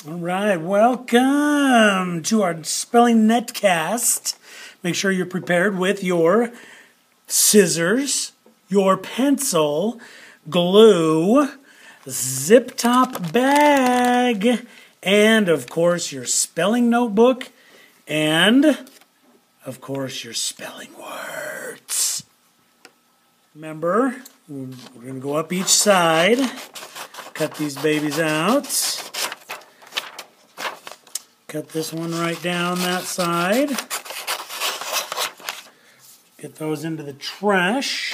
All right, welcome to our spelling netcast. Make sure you're prepared with your scissors, your pencil, glue, zip top bag, and of course your spelling notebook, and of course your spelling words. Remember, we're going to go up each side, cut these babies out. Cut this one right down that side. Get those into the trash.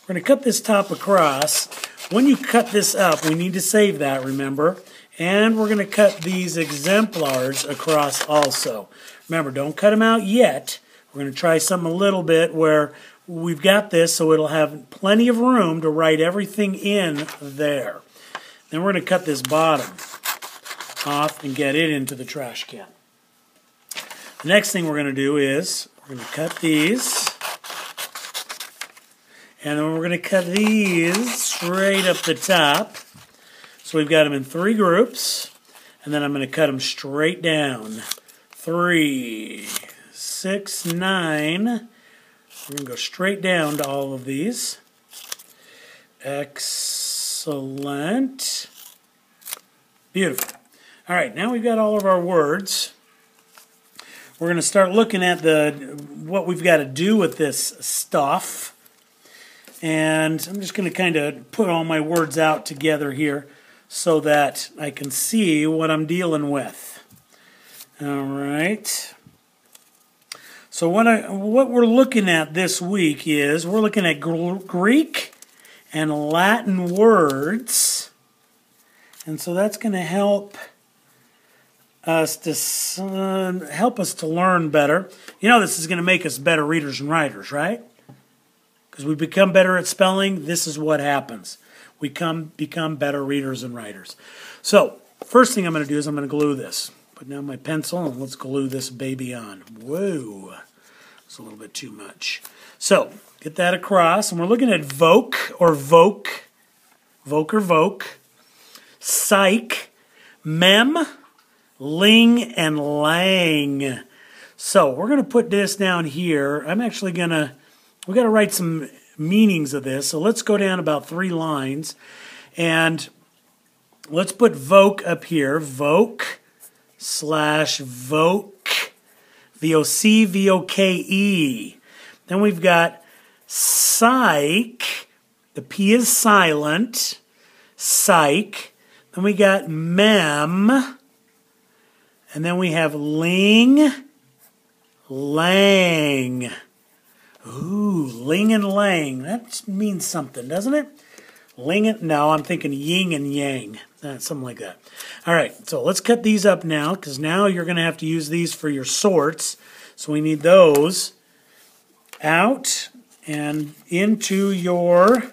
We're going to cut this top across. When you cut this up, we need to save that, remember? And we're going to cut these exemplars across also. Remember, don't cut them out yet. We're going to try something a little bit where we've got this so it'll have plenty of room to write everything in there. Then we're going to cut this bottom off and get it into the trash can. The next thing we're going to do is we're going to cut these, and then we're going to cut these straight up the top. So we've got them in 3 groups, and then I'm going to cut them straight down. 3, 6, 9. We're going to go straight down to all of these. Excellent. Beautiful. All right, now we've got all of our words. We're going to start looking at what we've got to do with this stuff. And I'm just going to kind of put all my words out together here so that I can see what I'm dealing with. All right. So what we're looking at this week is we're looking at Greek and Latin words. And so that's going to help us to learn better. You know, this is going to make us better readers and writers, right? Because we become better at spelling, this is what happens. We become better readers and writers. So, first thing I'm going to do is I'm going to glue this. Put down my pencil and let's glue this baby on. Whoa, it's a little bit too much. So, get that across, and we're looking at voke or voke, psych, mem, ling, and lang. So we're going to put this down here. I'm actually going to, we got to write some meanings of this. So let's go down about 3 lines. And let's put voke up here. Voke / voke. V-O-C, V-O-K-E. Then we've got psych. The P is silent. Psych. Then we got mem. And then we have ling, lang. Ooh, ling and lang. That means something, doesn't it? Ling and, no, I'm thinking yin and yang. Something like that. All right, so let's cut these up now, because now you're going to have to use these for your sorts. So we need those out and into your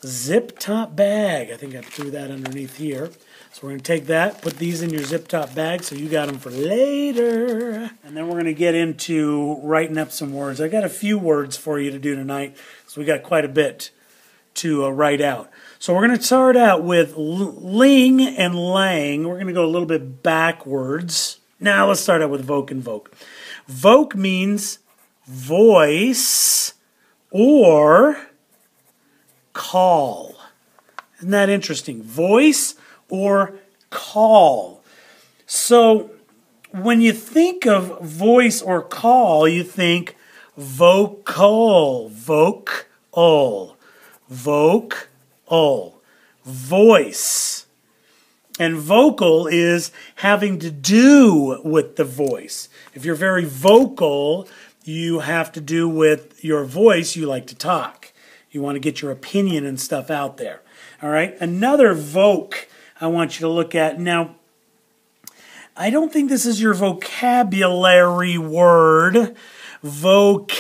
zip top bag. I think I threw that underneath here. So we're going to take that, put these in your zip top bag so you got them for later. And then we're going to get into writing up some words. I got a few words for you to do tonight, so we got quite a bit to write out. So we're going to start out with ling and lang. We're going to go a little bit backwards. Now let's start out with voke and voke. Voke means voice or call. Isn't that interesting? Voice or call. So when you think of voice or call, you think vocal, vocal, voice. And vocal is having to do with the voice. If you're very vocal, you have to do with your voice. You like to talk. You want to get your opinion and stuff out there. All right, another voke I want you to look at. Now, I don't think this is your vocabulary word. Vocabulary.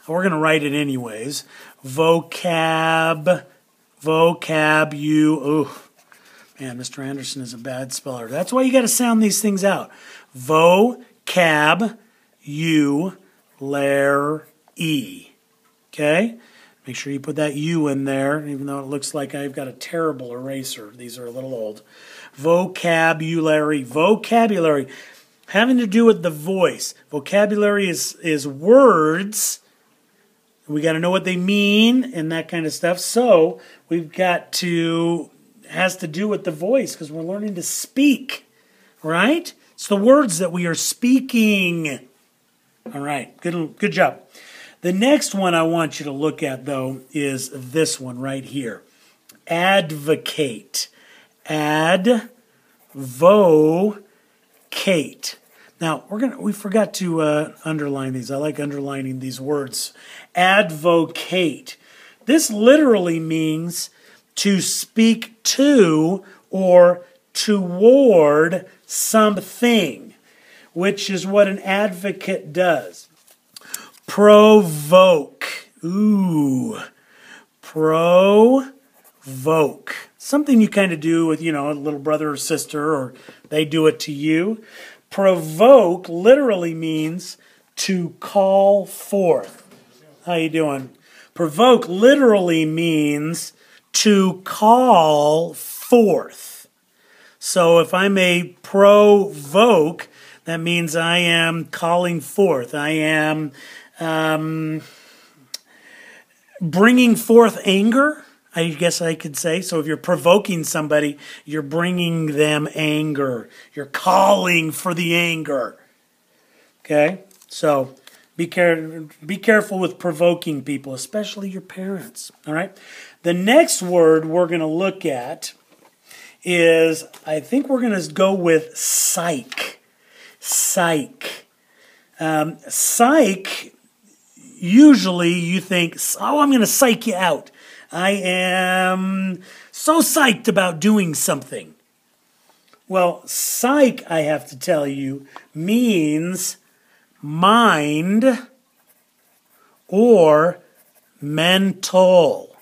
We're going to write it anyways. Vocab. Ooh. Man, Mr. Anderson is a bad speller. That's why you got to sound these things out. Vocabulary. Okay? Make sure you put that U in there, even though it looks like I've got a terrible eraser. These are a little old. Vocabulary. Vocabulary. Having to do with the voice. Vocabulary is words. We got to know what they mean and that kind of stuff. So we've got to, has to do with the voice because we're learning to speak, right? It's the words that we are speaking. All right, good job. The next one I want you to look at, though, is this one right here. Advocate. Advocate. Now, we forgot to underline these. I like underlining these words. Advocate. This literally means to speak to or toward something, which is what an advocate does. Provoke. Ooh. Provoke. Something you kind of do with, a little brother or sister, or they do it to you. Provoke literally means to call forth. How you doing? Provoke literally means to call forth. So if I may provoke, that means I am calling forth. I am bringing forth anger, I guess I could say. So if you're provoking somebody, you're bringing them anger. You're calling for the anger. Okay? So be careful with provoking people, especially your parents. All right? The next word we're going to look at is, I think we're going to go with psych. Psych. Psych, usually you think, oh, I'm going to psych you out. I am so psyched about doing something. Well, psych, I have to tell you, means mind or mental.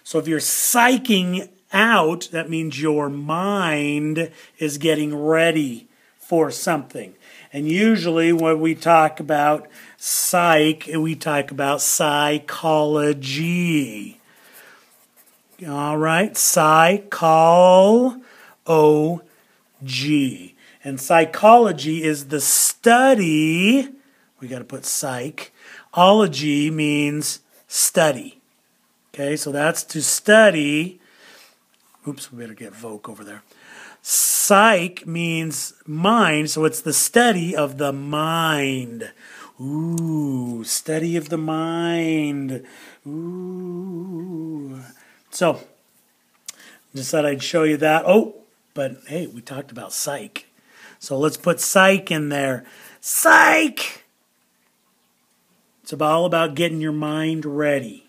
So if you're psyching out, that means your mind is getting ready for something. And usually when we talk about psych, we talk about psychology. All right, psychology. And psychology is the study, we got to put psych. Ology means study. Okay, so that's to study. Oops, we better get voke over there. Psych means mind, so it's the study of the mind. Ooh, study of the mind. Ooh. So, just thought I'd show you that. Oh, but hey, we talked about psych. So let's put psych in there. Psych! It's all about getting your mind ready.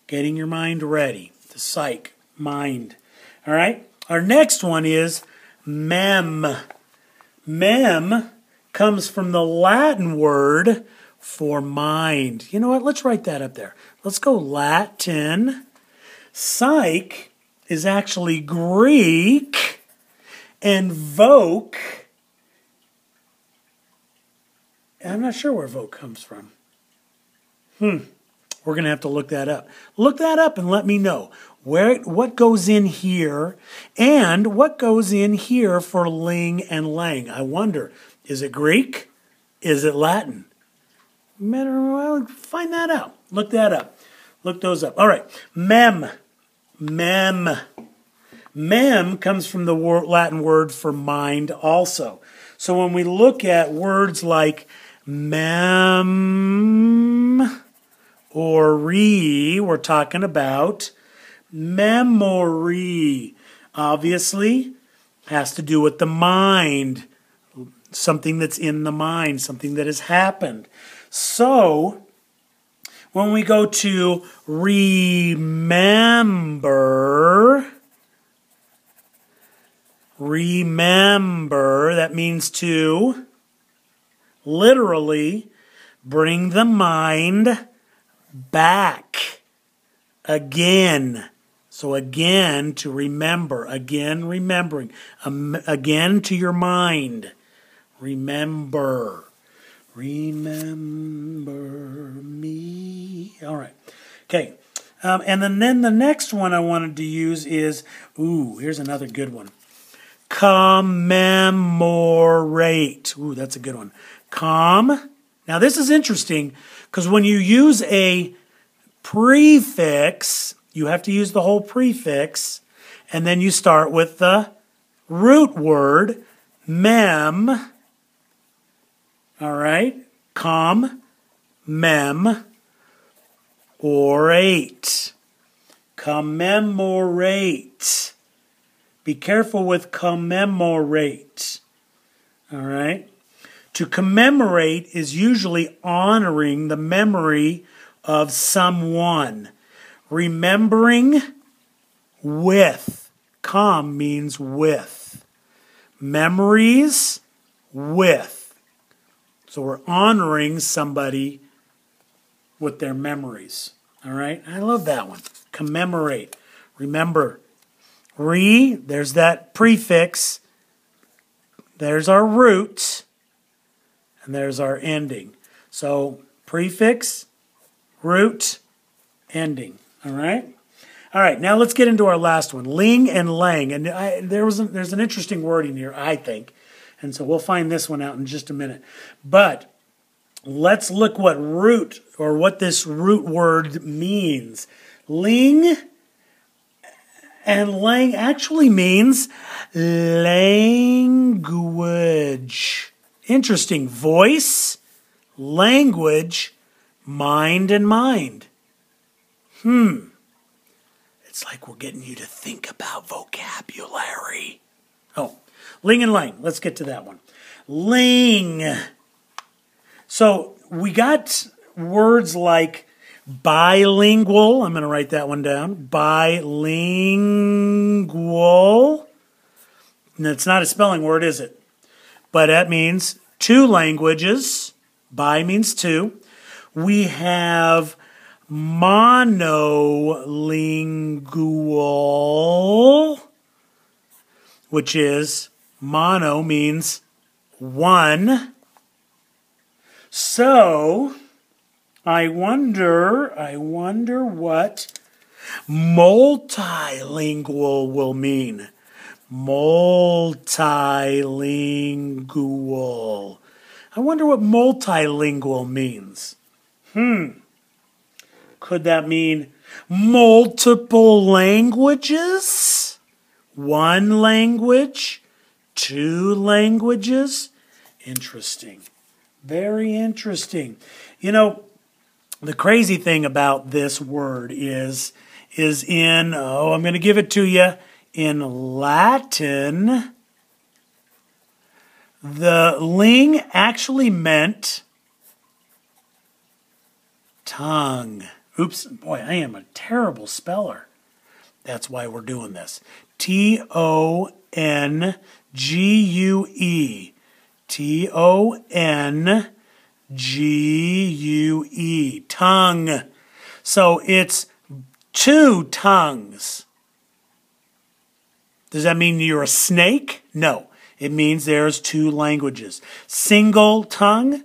Getting your mind ready. The psych, mind. All right? Our next one is mem. Mem comes from the Latin word for mind. You know what? Let's write that up there. Let's go Latin. Psych is actually Greek, and voke, I'm not sure where voke comes from. We're going to have to look that up. Look that up and let me know what goes in here and what goes in here for ling and lang. I wonder, is it Greek? Is it Latin? Well, find that out. Look that up. Look those up. All right. Mem. Mem. Mem comes from the Latin word for mind also. So when we look at words like mem or re, we're talking about memory. Obviously, has to do with the mind. Something that's in the mind, something that has happened. So, when we go to remember, that means to literally bring the mind back again. So again, to remember, again remembering, again to your mind. Remember. Remember me. All right. Okay. And then the next one I wanted to use is, here's another good one. Commemorate. That's a good one. Now this is interesting because when you use a prefix, you have to use the whole prefix, and then you start with the root word, mem. All right? Commemorate. Commemorate. Be careful with commemorate. All right? To commemorate is usually honoring the memory of someone. Remembering with. Means with. Memories with. So we're honoring somebody with their memories. All right? I love that one. Commemorate. Remember. There's that prefix. There's our root. And there's our ending. So prefix, root, ending. All right? All right, now let's get into our last one. Ling and lang. And there's an interesting wording here, I think. And so we'll find this one out in just a minute. But let's look what root, or what this root word means. Ling and lang actually means language. Interesting. Voice, language, mind, and mind. It's like we're getting you to think about vocabulary. Oh, ling and lang. Let's get to that one. Ling. So we got words like bilingual. I'm going to write that one down. Bilingual. And it's not a spelling word, is it? But that means two languages. Bi means two. We have monolingual, which is, mono means one. So, I wonder what multilingual will mean. Multilingual. I wonder what multilingual means. Could that mean multiple languages? One language? Two languages? Interesting. Very interesting. You know, the crazy thing about this word is in, I'm going to give it to you, in Latin, the ling actually meant tongue. Oops, boy, I am a terrible speller. That's why we're doing this. T-O-N-G-U-E. T-O-N-G-U-E. Tongue. So it's two tongues. Does that mean you're a snake? No. It means there's two languages. Single tongue,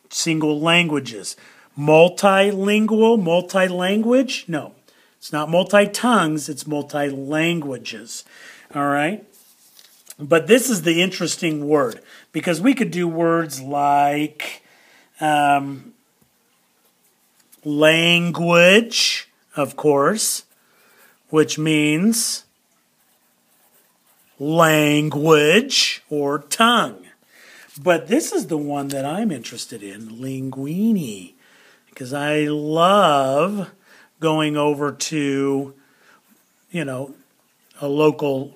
single languages. Multilingual, multi-language? No. It's not multi-tongues, it's multi-languages. All right? But this is the interesting word, because we could do words like language, of course, which means language or tongue. But this is the one that I'm interested in, linguini, because I love going over to, a local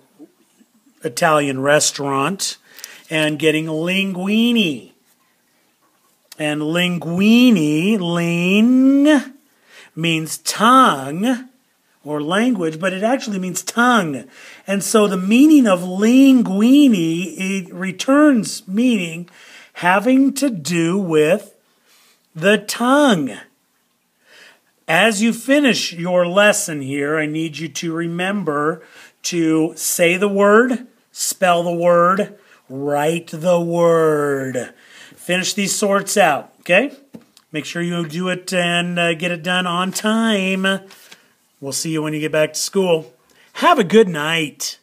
Italian restaurant and getting linguini. And linguini, ling, means tongue or language, but it actually means tongue. And so the meaning of linguini, it returns meaning having to do with the tongue. As you finish your lesson here, I need you to remember to say the word, spell the word, write the word. Finish these sorts out, okay? Make sure you do it and get it done on time. We'll see you when you get back to school. Have a good night.